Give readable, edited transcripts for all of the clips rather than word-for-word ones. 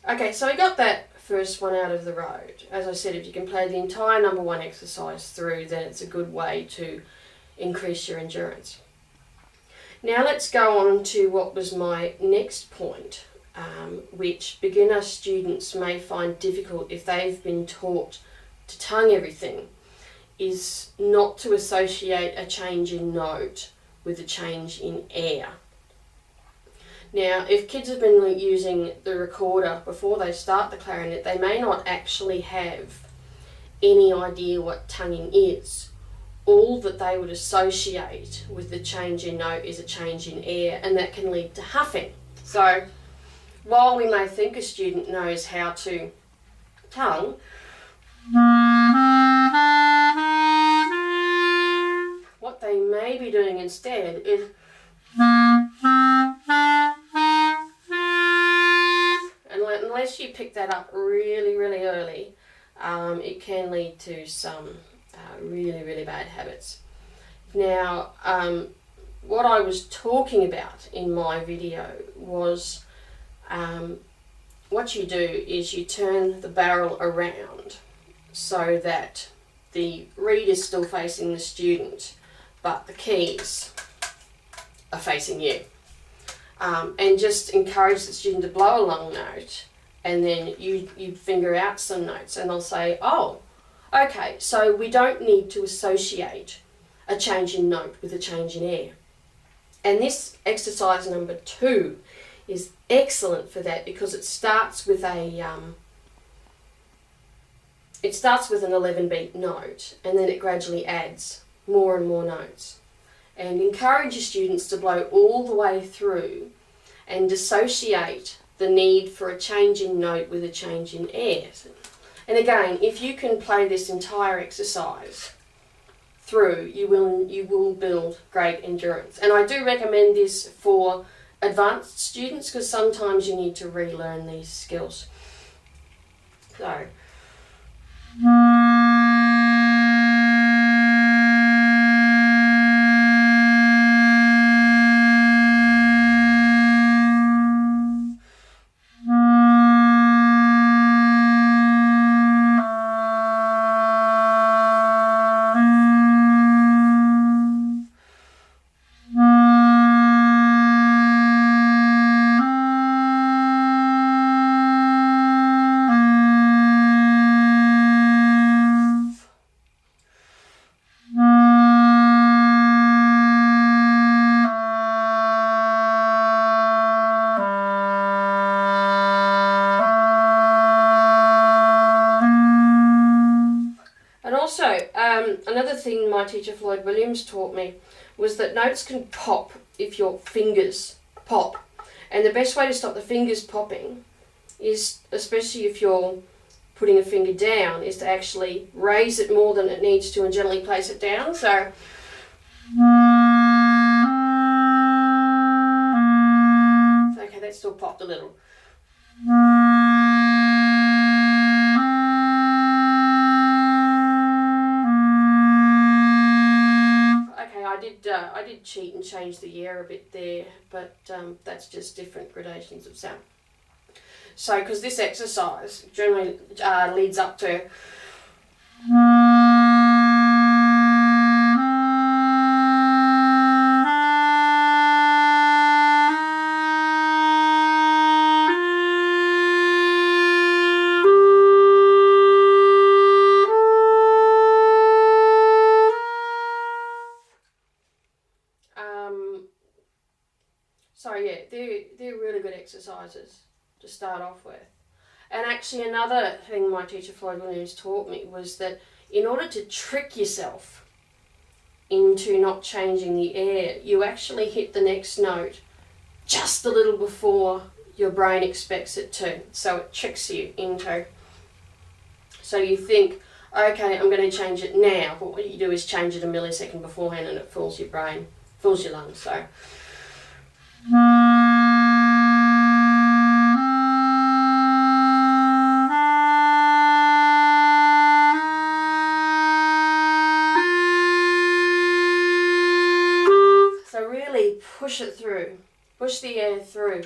Okay, so I got that first one out of the road. As I said, if you can play the entire number one exercise through, then it's a good way to increase your endurance. Now let's go on to what was my next point, which beginner students may find difficult if they've been taught to tongue everything, is not to associate a change in note with a change in air. Now, if kids have been using the recorder before they start the clarinet, they may not actually have any idea what tonguing is. All that they would associate with the change in note is a change in air, and that can lead to huffing. So, while we may think a student knows how to tongue, what they may be doing instead is unless you pick that up really early, it can lead to some really bad habits. Now, what I was talking about in my video was what you do is you turn the barrel around so that the reed is still facing the student, but the keys are facing you. And just encourage the student to blow a long note, and then you finger out some notes, and they'll say, oh, okay, so we don't need to associate a change in note with a change in air. And this exercise number 2 is excellent for that, because it starts with an 11-beat note, and then it gradually adds more and more notes. And encourage your students to blow all the way through and dissociate the need for a change in note with a change in air. And again, if you can play this entire exercise through, you will build great endurance. And I do recommend this for advanced students, because sometimes you need to relearn these skills. So. Another thing my teacher Floyd Williams taught me was that notes can pop if your fingers pop. And the best way to stop the fingers popping is, especially if you're putting a finger down, is to actually raise it more than it needs to and gently place it down. So, okay, that still popped a little. I did cheat and change the air a bit there, but that's just different gradations of sound. So, because this exercise generally leads up to so yeah, they're really good exercises to start off with. And actually another thing my teacher Floyd Williams taught me was that in order to trick yourself into not changing the air, you actually hit the next note just a little before your brain expects it to. So it tricks you into, so you think, okay, I'm going to change it now, but what you do is change it a millisecond beforehand, and it fools your brain, fools your lungs. So really push it through, push the air through.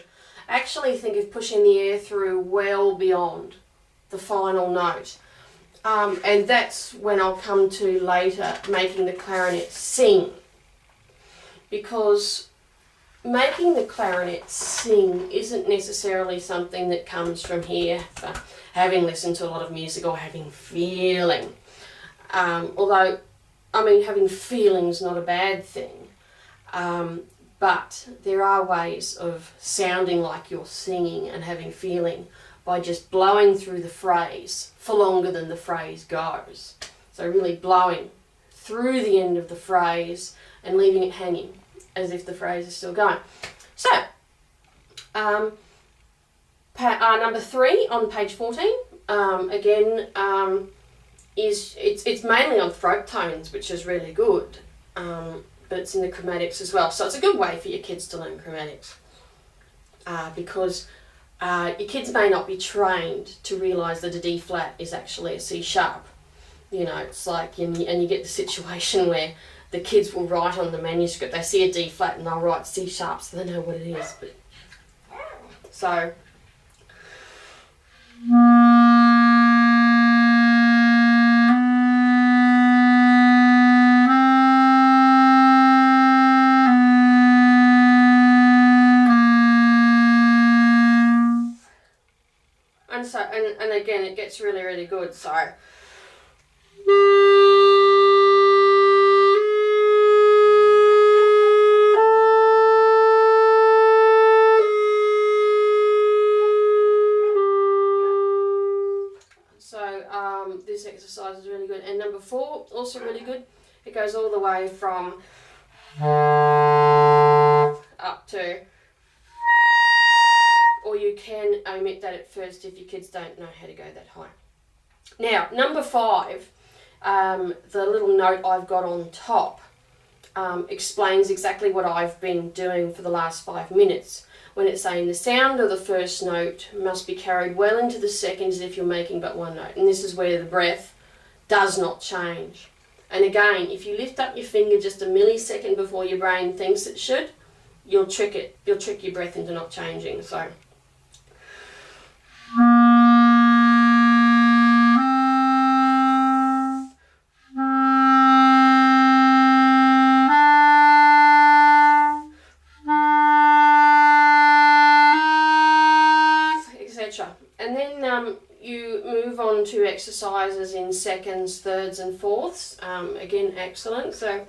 actually think of pushing the air through well beyond the final note. And that's when I'll come to later, making the clarinet sing. Because making the clarinet sing isn't necessarily something that comes from here, for having listened to a lot of music or having feeling. Although, I mean, having feeling's not a bad thing. But there are ways of sounding like you're singing and having feeling by just blowing through the phrase for longer than the phrase goes. So really blowing through the end of the phrase and leaving it hanging as if the phrase is still going. So, number 3 on page 14, again, it's mainly on throat tones, which is really good, but it's in the chromatics as well. So it's a good way for your kids to learn chromatics, because your kids may not be trained to realise that a D flat is actually a C sharp. You know, it's like, and you get the situation where the kids will write on the manuscript, they see a D flat and they'll write C sharp so they know what it is. But so and again it gets really, really good. So this exercise is really good. And number 4, also really good. It goes all the way from up to, or you can omit that at first if your kids don't know how to go that high. Now, number 5, the little note I've got on top explains exactly what I've been doing for the last 5 minutes. When it's saying the sound of the first note must be carried well into the second as if you're making but one note. And this is where the breath does not change. And again, if you lift up your finger just a millisecond before your brain thinks it should, you'll trick it. You'll trick your breath into not changing. So and then you move on to exercises in seconds, thirds and fourths. Again, excellent. So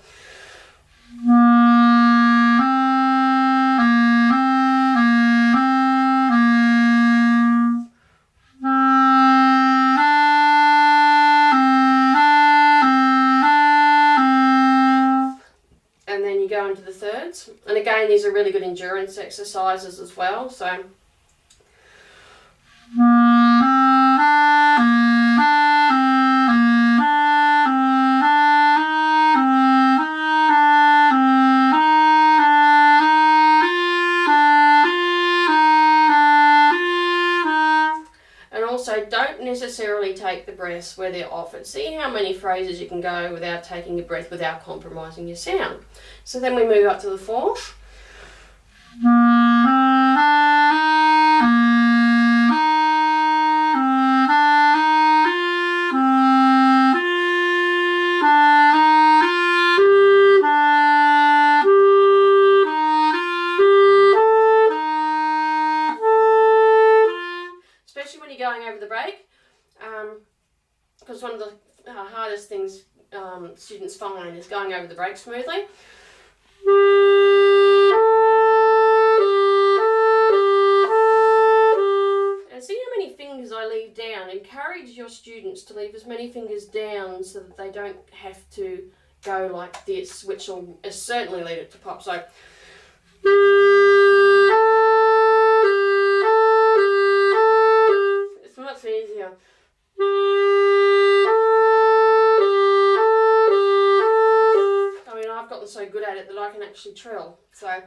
and then you go into the thirds. And again, these are really good endurance exercises as well. So don't necessarily take the breaths where they're offered. See how many phrases you can go without taking a breath, without compromising your sound. So then we move up to the fourth. Going over the break, because one of the hardest things students find is going over the break smoothly. And see how many fingers I leave down. Encourage your students to leave as many fingers down so that they don't have to go like this, which will certainly lead it to pop. So much easier. I mean, I've gotten so good at it that I can actually trill. So